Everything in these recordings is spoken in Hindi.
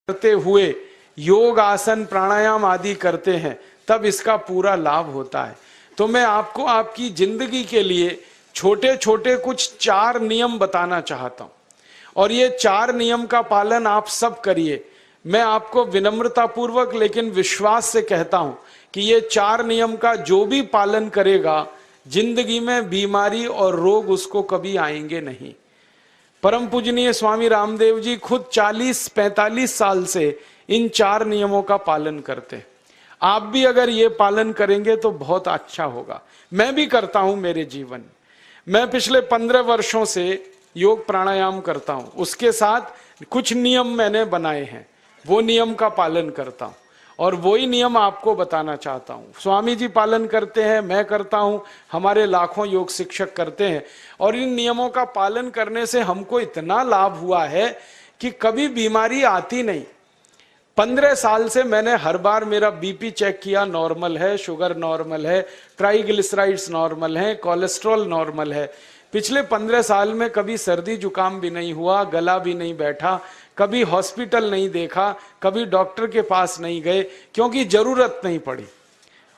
करते हुए योग आसन प्राणायाम आदि करते हैं तब इसका पूरा लाभ होता है। तो मैं आपको आपकी जिंदगी के लिए छोटे छोटे कुछ 4 नियम बताना चाहता हूं और ये 4 नियम का पालन आप सब करिए। मैं आपको विनम्रता पूर्वक लेकिन विश्वास से कहता हूं कि ये 4 नियम का जो भी पालन करेगा जिंदगी में बीमारी और रोग उसको कभी आएंगे नहीं। परम पूजनीय स्वामी रामदेव जी खुद 40-45 साल से इन 4 नियमों का पालन करते हैं। आप भी अगर ये पालन करेंगे तो बहुत अच्छा होगा। मैं भी करता हूं मेरे जीवन में। मैं पिछले 15 वर्षों से योग प्राणायाम करता हूं, उसके साथ कुछ नियम मैंने बनाए हैं, वो नियम का पालन करता हूं और वही नियम आपको बताना चाहता हूं। स्वामी जी पालन करते हैं, मैं करता हूं, हमारे लाखों योग शिक्षक करते हैं और इन नियमों का पालन करने से हमको इतना लाभ हुआ है कि कभी बीमारी आती नहीं। 15 साल से मैंने हर बार मेरा बीपी चेक किया, नॉर्मल है, शुगर नॉर्मल है, ट्राइग्लिसराइड्स नॉर्मल है, कोलेस्ट्रॉल नॉर्मल है। पिछले 15 साल में कभी सर्दी जुकाम भी नहीं हुआ, गला भी नहीं बैठा, कभी हॉस्पिटल नहीं देखा, कभी डॉक्टर के पास नहीं गए, क्योंकि जरूरत नहीं पड़ी।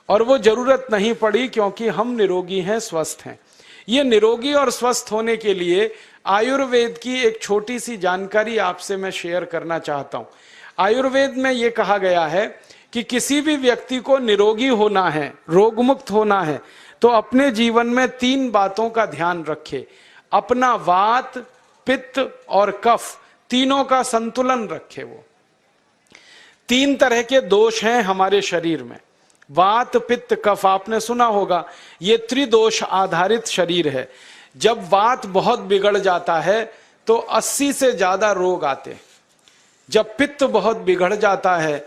और वो जरूरत नहीं पड़ी क्योंकि हम निरोगी हैं, स्वस्थ हैं। ये निरोगी और स्वस्थ होने के लिए आयुर्वेद की एक छोटी सी जानकारी आपसे मैं शेयर करना चाहता हूं। आयुर्वेद में ये कहा गया है कि किसी भी व्यक्ति को निरोगी होना है, रोग मुक्त होना है, तो अपने जीवन में 3 बातों का ध्यान रखे। अपना वात, पित्त और कफ तीनों का संतुलन रखे। वो 3 तरह के दोष हैं हमारे शरीर में, वात, पित्त, कफ। आपने सुना होगा ये त्रिदोष आधारित शरीर है। जब वात बहुत बिगड़ जाता है तो 80 से ज्यादा रोग आते हैं। जब पित्त बहुत बिगड़ जाता है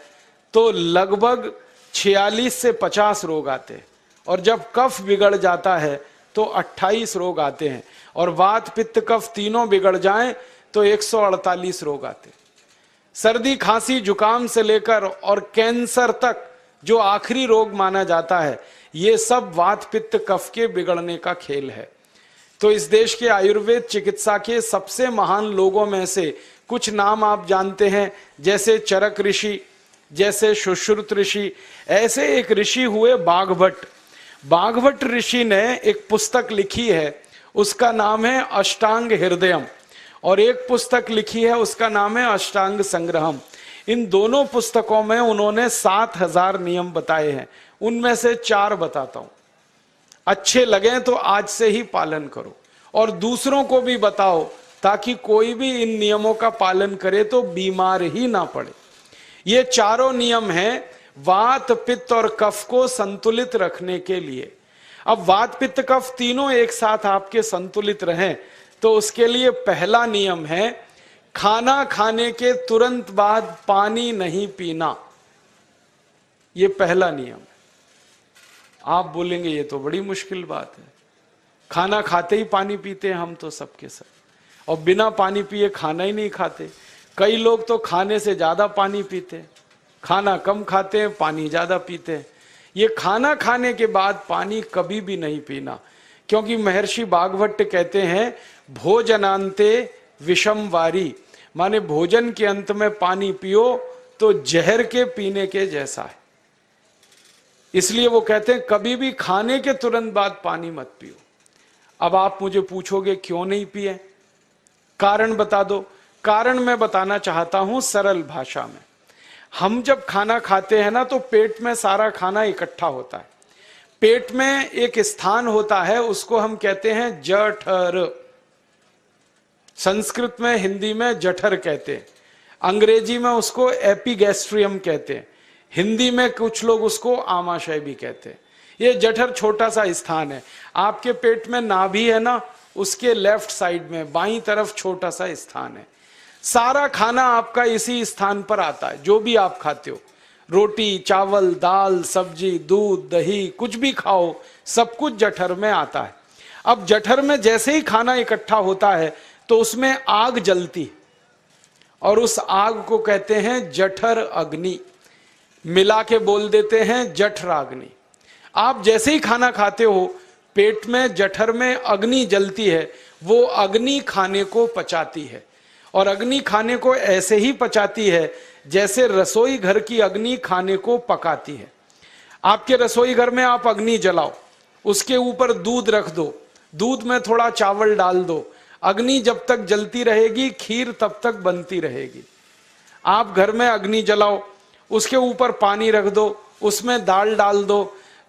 तो लगभग 46 से 50 रोग आते हैं और जब कफ बिगड़ जाता है तो 28 रोग आते हैं और वात, पित्त, कफ तीनों बिगड़ जाएं तो 148 रोग आते हैं। सर्दी, खांसी, जुकाम से लेकर और कैंसर तक जो आखिरी रोग माना जाता है, ये सब वात, पित्त, कफ के बिगड़ने का खेल है। तो इस देश के आयुर्वेद चिकित्सा के सबसे महान लोगों में से कुछ नाम आप जानते हैं, जैसे चरक ऋषि, जैसे सुश्रुत ऋषि। ऐसे एक ऋषि हुए बाघभट्ट। बाघभट्ट ऋषि ने एक पुस्तक लिखी है, उसका नाम है अष्टांग हृदयम, और एक पुस्तक लिखी है उसका नाम है अष्टांग संग्रहम। इन दोनों पुस्तकों में उन्होंने 7000 नियम बताए हैं। उनमें से 4 बताता हूं, अच्छे लगे तो आज से ही पालन करो और दूसरों को भी बताओ ताकि कोई भी इन नियमों का पालन करे तो बीमार ही ना पड़े। ये चारों नियम हैं वात, पित्त और कफ को संतुलित रखने के लिए। अब वात, पित्त, कफ तीनों एक साथ आपके संतुलित रहें तो उसके लिए पहला नियम है खाना खाने के तुरंत बाद पानी नहीं पीना। ये पहला नियम है। आप बोलेंगे ये तो बड़ी मुश्किल बात है, खाना खाते ही पानी पीते हैं हम तो सबके सब, और बिना पानी पिए खाना ही नहीं खाते। कई लोग तो खाने से ज्यादा पानी पीते हैं, खाना कम खाते हैं, पानी ज्यादा पीते हैं। ये खाना खाने के बाद पानी कभी भी नहीं पीना, क्योंकि महर्षि बाघभट्ट कहते हैं भोजनांते विषम वारी, माने भोजन के अंत में पानी पियो तो जहर के पीने के जैसा है। इसलिए वो कहते हैं कभी भी खाने के तुरंत बाद पानी मत पियो। अब आप मुझे पूछोगे क्यों नहीं पिए, कारण बता दो। कारण मैं बताना चाहता हूं सरल भाषा में। हम जब खाना खाते हैं ना तो पेट में सारा खाना इकट्ठा होता है। पेट में एक स्थान होता है, उसको हम कहते हैं जठर। संस्कृत में, हिंदी में जठर कहते हैं, अंग्रेजी में उसको एपिगैस्ट्रियम कहते हैं, हिंदी में कुछ लोग उसको आमाशय भी कहते हैं। ये जठर छोटा सा स्थान है। आपके पेट में नाभि है ना, उसके लेफ्ट साइड में बाईं तरफ छोटा सा स्थान है। सारा खाना आपका इसी स्थान पर आता है। जो भी आप खाते हो, रोटी, चावल, दाल, सब्जी, दूध, दही, कुछ भी खाओ, सब कुछ जठर में आता है। अब जठर में जैसे ही खाना इकट्ठा होता है तो उसमें आग जलती और उस आग को कहते हैं जठर अग्नि। मिला के बोल देते हैं जठराग्नि। आप जैसे ही खाना खाते हो पेट में, जठर में अग्नि जलती है, वो अग्नि खाने को पचाती है और अग्नि खाने को ऐसे ही पचाती है जैसे रसोई घर की अग्नि खाने को पकाती है। आपके रसोई घर में आप अग्नि जलाओ, उसके ऊपर दूध रख दो, दूध में थोड़ा चावल डाल दो, अग्नि जब तक जलती रहेगी खीर तब तक बनती रहेगी। आप घर में अग्नि जलाओ, उसके ऊपर पानी रख दो, उसमें दाल डाल दो,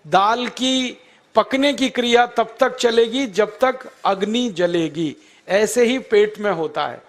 दाल की पकने की क्रिया तब तक चलेगी जब तक अग्नि जलेगी। ऐसे ही पेट में होता है,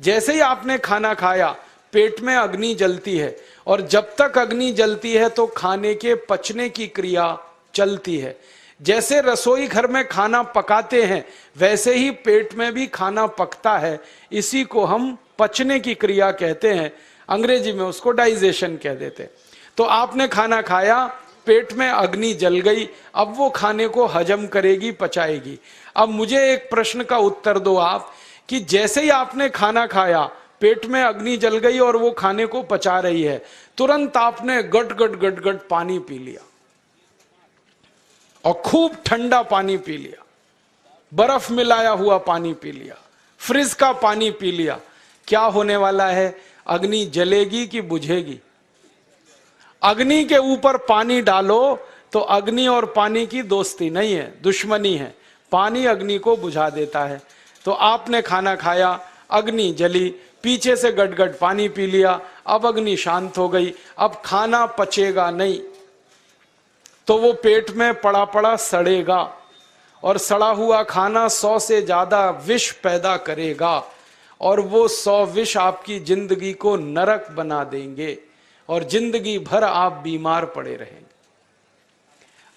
जैसे ही आपने खाना खाया पेट में अग्नि जलती है, और जब तक अग्नि जलती है तो खाने के पचने की क्रिया चलती है। जैसे रसोई घर में खाना पकाते हैं वैसे ही पेट में भी खाना पकता है, इसी को हम पचने की क्रिया कहते हैं, अंग्रेजी में उसको डाइजेशन कह देते हैं। तो आपने खाना खाया, पेट में अग्नि जल गई, अब वो खाने को हजम करेगी, पचाएगी। अब मुझे एक प्रश्न का उत्तर दो आप, कि जैसे ही आपने खाना खाया पेट में अग्नि जल गई और वो खाने को पचा रही है, तुरंत आपने गट गट गट गट पानी पी लिया और खूब ठंडा पानी पी लिया, बर्फ मिलाया हुआ पानी पी लिया, फ्रिज का पानी पी लिया। क्या होने वाला है? अग्नि जलेगी कि बुझेगी? अग्नि के ऊपर पानी डालो तो अग्नि और पानी की दोस्ती नहीं है, दुश्मनी है। पानी अग्नि को बुझा देता है। तो आपने खाना खाया, अग्नि जली, पीछे से गटगट पानी पी लिया, अब अग्नि शांत हो गई, अब खाना पचेगा नहीं, तो वो पेट में पड़ा पड़ा सड़ेगा, और सड़ा हुआ खाना 100 से ज्यादा विष पैदा करेगा, और वो 100 विष आपकी जिंदगी को नरक बना देंगे, और जिंदगी भर आप बीमार पड़े रहेंगे।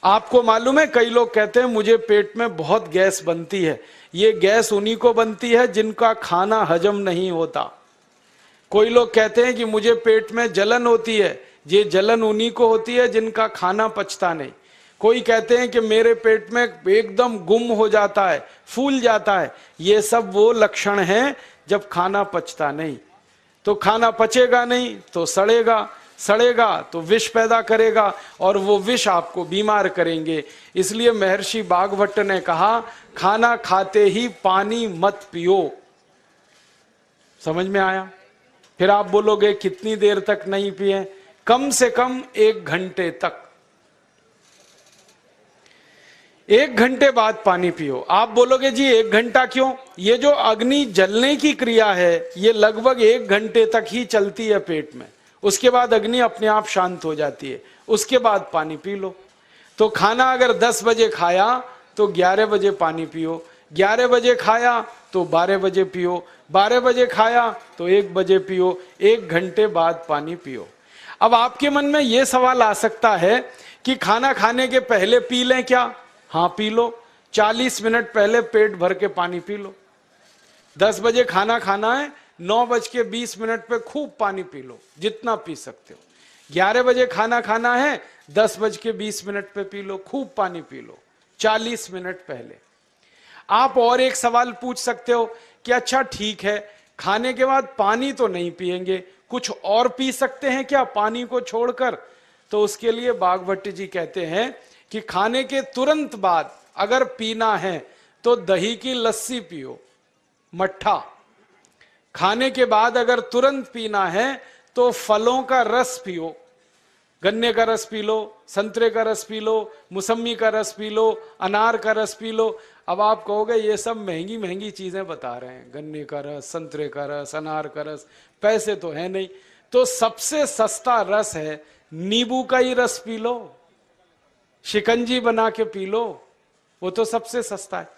आपको मालूम है, कई लोग कहते हैं मुझे पेट में बहुत गैस बनती है। ये गैस उन्हीं को बनती है जिनका खाना हजम नहीं होता। कोई लोग कहते हैं कि मुझे पेट में जलन होती है, ये जलन उन्हीं को होती है जिनका खाना पचता नहीं। कोई कहते हैं कि मेरे पेट में एकदम गुम हो जाता है, फूल जाता है, ये सब वो लक्षण हैं जब खाना पचता नहीं। तो खाना पचेगा नहीं तो सड़ेगा, सड़ेगा तो विष पैदा करेगा, और वो विष आपको बीमार करेंगे। इसलिए महर्षि भागवत ने कहा, खाना खाते ही पानी मत पियो। समझ में आया? फिर आप बोलोगे कितनी देर तक नहीं पिए? कम से कम 1 घंटे तक। 1 घंटे बाद पानी पियो। आप बोलोगे जी 1 घंटा क्यों? ये जो अग्नि जलने की क्रिया है ये लगभग 1 घंटे तक ही चलती है पेट में, उसके बाद अग्नि अपने आप शांत हो जाती है, उसके बाद पानी पी लो। तो खाना अगर 10 बजे खाया तो 11 बजे पानी पियो, 11 बजे खाया तो 12 बजे पियो, 12 बजे खाया तो 1 बजे पियो, 1 घंटे बाद पानी पियो। अब आपके मन में यह सवाल आ सकता है कि खाना खाने के पहले पी लें क्या? हाँ पी लो, 40 मिनट पहले पेट भर के पानी पी लो। 10 बजे खाना खाना है, 9:20 पे खूब पानी पी लो, जितना पी सकते हो। 11 बजे खाना खाना है, 10:20 पे पी लो, खूब पानी पी लो, 40 मिनट पहले। आप और एक सवाल पूछ सकते हो कि अच्छा ठीक है, खाने के बाद पानी तो नहीं पिएंगे, कुछ और पी सकते हैं क्या पानी को छोड़कर? तो उसके लिए भागवत जी कहते हैं कि खाने के तुरंत बाद अगर पीना है तो दही की लस्सी पियो, मट्ठा। खाने के बाद अगर तुरंत पीना है तो फलों का रस पियो, गन्ने का रस पी लो, संतरे का रस पी लो, मौसमी का रस पी लो, अनार का रस पी लो। अब आप कहोगे ये सब महंगी महंगी चीजें बता रहे हैं, गन्ने का रस, संतरे का रस, अनार का रस, पैसे तो है नहीं। तो सबसे सस्ता रस है नींबू का ही रस पी लो, शिकंजी बना के पी लो, वो तो सबसे सस्ता है।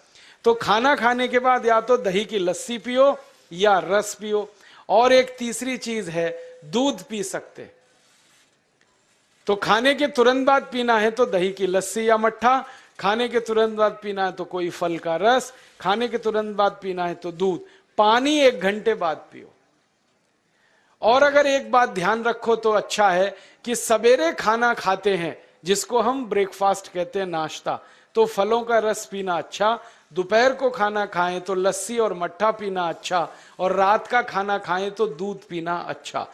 तो खाना खाने के बाद या तो दही की लस्सी पियो या रस पियो। और एक तीसरी चीज है, दूध पी सकते। तो खाने के तुरंत बाद पीना है तो दही की लस्सी या मट्ठा, खाने के तुरंत बाद पीना है तो कोई फल का रस, खाने के तुरंत बाद पीना है तो दूध। पानी 1 घंटे बाद पियो। और अगर एक बात ध्यान रखो तो अच्छा है कि सवेरे खाना खाते हैं जिसको हम ब्रेकफास्ट कहते हैं, नाश्ता, तो फलों का रस पीना अच्छा, दोपहर को खाना खाएं तो लस्सी और मट्ठा पीना अच्छा, और रात का खाना खाएं तो दूध पीना अच्छा।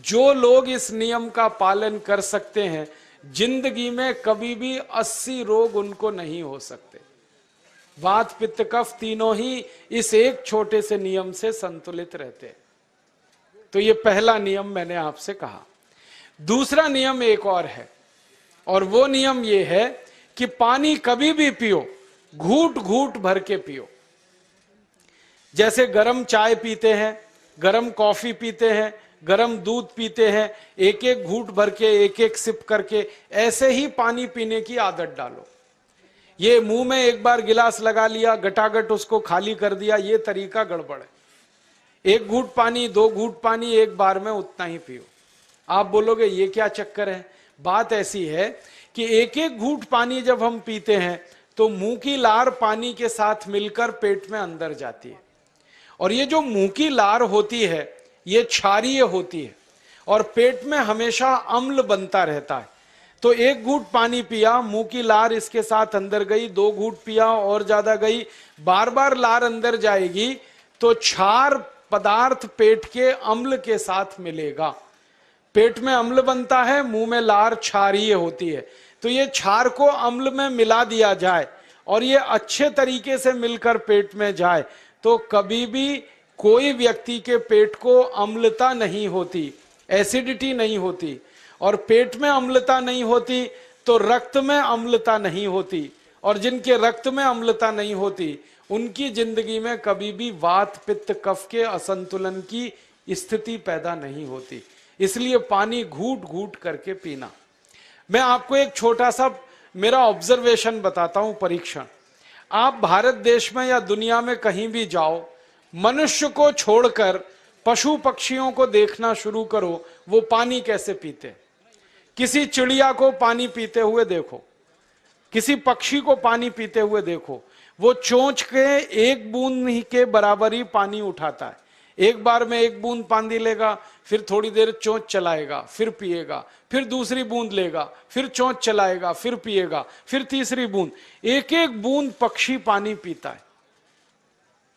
जो लोग इस नियम का पालन कर सकते हैं जिंदगी में कभी भी 80 रोग उनको नहीं हो सकते। वात पित्त कफ तीनों ही इस एक छोटे से नियम से संतुलित रहते हैं। तो ये पहला नियम मैंने आपसे कहा। दूसरा नियम एक और है, और वो नियम ये है कि पानी कभी भी पियो, घूट घूट भर के पियो। जैसे गरम चाय पीते हैं, गरम कॉफी पीते हैं, गरम दूध पीते हैं, एक एक घूट भर के, एक एक सिप करके, ऐसे ही पानी पीने की आदत डालो। ये मुंह में एक बार गिलास लगा लिया, गटागट उसको खाली कर दिया, ये तरीका गड़बड़ है। एक घूट पानी, 2 घूट पानी एक बार में उतना ही पियो। आप बोलोगे ये क्या चक्कर है? बात ऐसी है कि एक एक घूट पानी जब हम पीते हैं तो मुंह की लार पानी के साथ मिलकर पेट में अंदर जाती है, और ये जो मुंह की लार होती है ये क्षारीय होती है, और पेट में हमेशा अम्ल बनता रहता है। तो एक घूट पानी पिया, मुंह की लार इसके साथ अंदर गई, 2 घूट पिया और ज्यादा गई, बार बार लार अंदर जाएगी तो क्षार पदार्थ पेट के अम्ल के साथ मिलेगा। पेट में अम्ल बनता है, मुंह में लार क्षारीय होती है। तो ये क्षार को अम्ल में मिला दिया जाए और ये अच्छे तरीके से मिलकर पेट में जाए तो कभी भी कोई व्यक्ति के पेट को अम्लता नहीं होती, एसिडिटी नहीं होती। और पेट में अम्लता नहीं होती तो रक्त में अम्लता नहीं होती, और जिनके रक्त में अम्लता नहीं होती उनकी जिंदगी में कभी भी वात पित्त कफ के असंतुलन की स्थिति पैदा नहीं होती। इसलिए पानी घूट घूट करके पीना। मैं आपको एक छोटा सा मेरा ऑब्जर्वेशन बताता हूं, परीक्षण। आप भारत देश में या दुनिया में कहीं भी जाओ, मनुष्य को छोड़कर पशु पक्षियों को देखना शुरू करो, वो पानी कैसे पीते। किसी चिड़िया को पानी पीते हुए देखो, किसी पक्षी को पानी पीते हुए देखो, वो चोंच के एक बूंद ही के बराबर ही पानी उठाता है। एक बार में एक बूंद पानी लेगा, फिर थोड़ी देर चोंच चलाएगा, फिर पिएगा, फिर दूसरी बूंद लेगा, फिर चोंच चलाएगा, फिर पिएगा, फिर तीसरी बूंद। एक एक बूंद पक्षी पानी पीता है।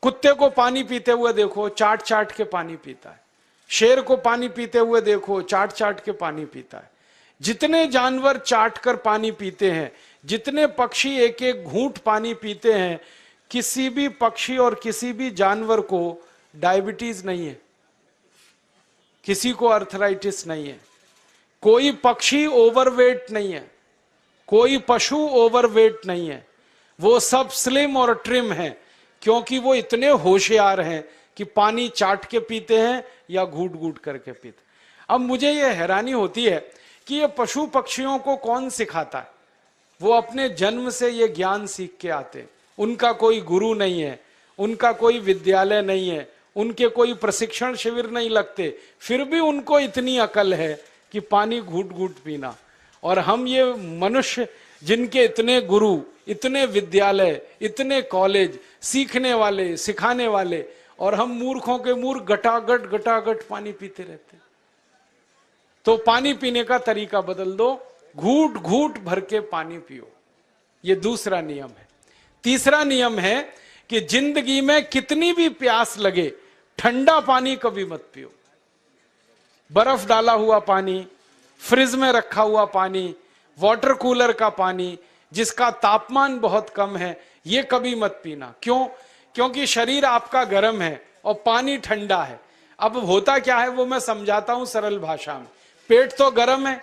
कुत्ते को पानी पीते हुए देखो, चाट चाट के पानी पीता है। शेर को पानी पीते हुए देखो, चाट चाट के पानी पीता है। जितने जानवर चाट कर पानी पीते हैं, जितने पक्षी एक एक घूंट पानी पीते हैं, किसी भी पक्षी और किसी भी जानवर को डायबिटीज नहीं है, किसी को अर्थराइटिस नहीं है, कोई पक्षी ओवरवेट नहीं है, कोई पशु ओवरवेट नहीं है। वो सब स्लिम और ट्रिम है, क्योंकि वो इतने होशियार हैं कि पानी चाट के पीते हैं या घूट घूट करके पीते। अब मुझे ये हैरानी होती है कि ये पशु पक्षियों को कौन सिखाता है? वो अपने जन्म से ये ज्ञान सीख के आते हैं। उनका कोई गुरु नहीं है, उनका कोई विद्यालय नहीं है, उनके कोई प्रशिक्षण शिविर नहीं लगते, फिर भी उनको इतनी अकल है कि पानी घूट घूट पीना। और हम ये मनुष्य जिनके इतने गुरु, इतने विद्यालय, इतने कॉलेज, सीखने वाले, सिखाने वाले, और हम मूर्खों के मूर्ख गटागट गटागट पानी पीते रहते। तो पानी पीने का तरीका बदल दो, घूट घूट भर के पानी पियो। ये दूसरा नियम है। तीसरा नियम है कि जिंदगी में कितनी भी प्यास लगे, ठंडा पानी कभी मत पियो। बर्फ डाला हुआ पानी, फ्रिज में रखा हुआ पानी, वाटर कूलर का पानी जिसका तापमान बहुत कम है, ये कभी मत पीना। क्यों? क्योंकि शरीर आपका गर्म है और पानी ठंडा है। अब होता क्या है वो मैं समझाता हूं सरल भाषा में। पेट तो गर्म है,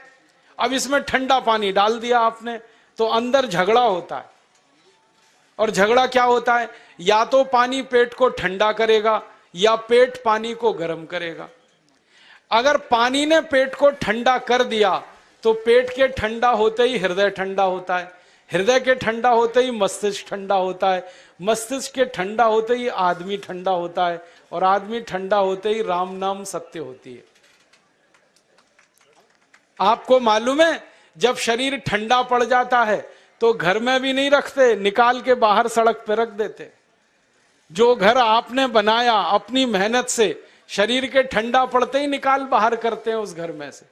अब इसमें ठंडा पानी डाल दिया आपने तो अंदर झगड़ा होता है। और झगड़ा क्या होता है? या तो पानी पेट को ठंडा करेगा या पेट पानी को गर्म करेगा। अगर पानी ने पेट को ठंडा कर दिया तो पेट के ठंडा होते ही हृदय ठंडा होता है, हृदय के ठंडा होते ही मस्तिष्क ठंडा होता है, मस्तिष्क के ठंडा होते ही आदमी ठंडा होता है, और आदमी ठंडा होते ही राम नाम सत्य होती है। आपको मालूम है जब शरीर ठंडा पड़ जाता है तो घर में भी नहीं रखते, निकाल के बाहर सड़क पे रख देते। जो घर आपने बनाया अपनी मेहनत से, शरीर के ठंडा पड़ते ही निकाल बाहर करते हैं उस घर में से,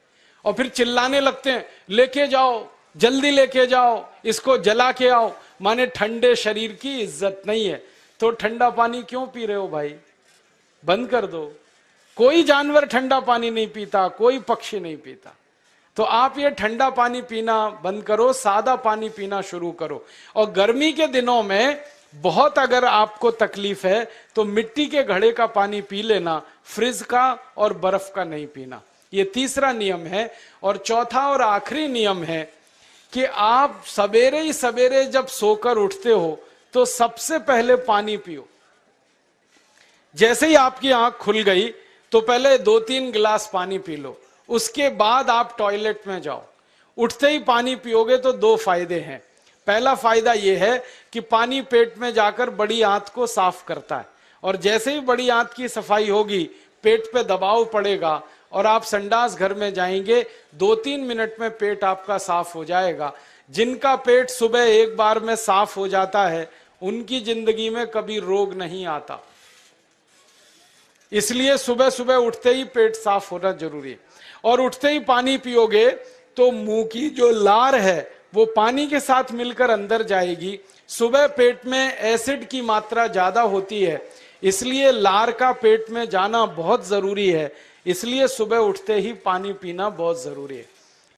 और फिर चिल्लाने लगते हैं लेके जाओ, जल्दी लेके जाओ, इसको जला के आओ। माने ठंडे शरीर की इज्जत नहीं है। तो ठंडा पानी क्यों पी रहे हो भाई? बंद कर दो। कोई जानवर ठंडा पानी नहीं पीता, कोई पक्षी नहीं पीता। तो आप ये ठंडा पानी पीना बंद करो, सादा पानी पीना शुरू करो। और गर्मी के दिनों में बहुत अगर आपको तकलीफ है तो मिट्टी के घड़े का पानी पी लेना, फ्रिज का और बर्फ का नहीं पीना। ये तीसरा नियम है। और चौथा और आखिरी नियम है कि आप सवेरे ही सवेरे जब सोकर उठते हो तो सबसे पहले पानी पियो। जैसे ही आपकी आंख खुल गई तो पहले 2-3 गिलास पानी पी लो, उसके बाद आप टॉयलेट में जाओ। उठते ही पानी पियोगे तो 2 फायदे हैं। पहला फायदा यह है कि पानी पेट में जाकर बड़ी आंत को साफ करता है, और जैसे ही बड़ी आंत की सफाई होगी पेट पे दबाव पड़ेगा और आप संडास घर में जाएंगे, 2-3 मिनट में पेट आपका साफ हो जाएगा। जिनका पेट सुबह एक बार में साफ हो जाता है उनकी जिंदगी में कभी रोग नहीं आता। इसलिए सुबह सुबह उठते ही पेट साफ होना जरूरी है। और उठते ही पानी पियोगे तो मुंह की जो लार है वो पानी के साथ मिलकर अंदर जाएगी। सुबह पेट में एसिड की मात्रा ज्यादा होती है, इसलिए लार का पेट में जाना बहुत जरूरी है। इसलिए सुबह उठते ही पानी पीना बहुत जरूरी है।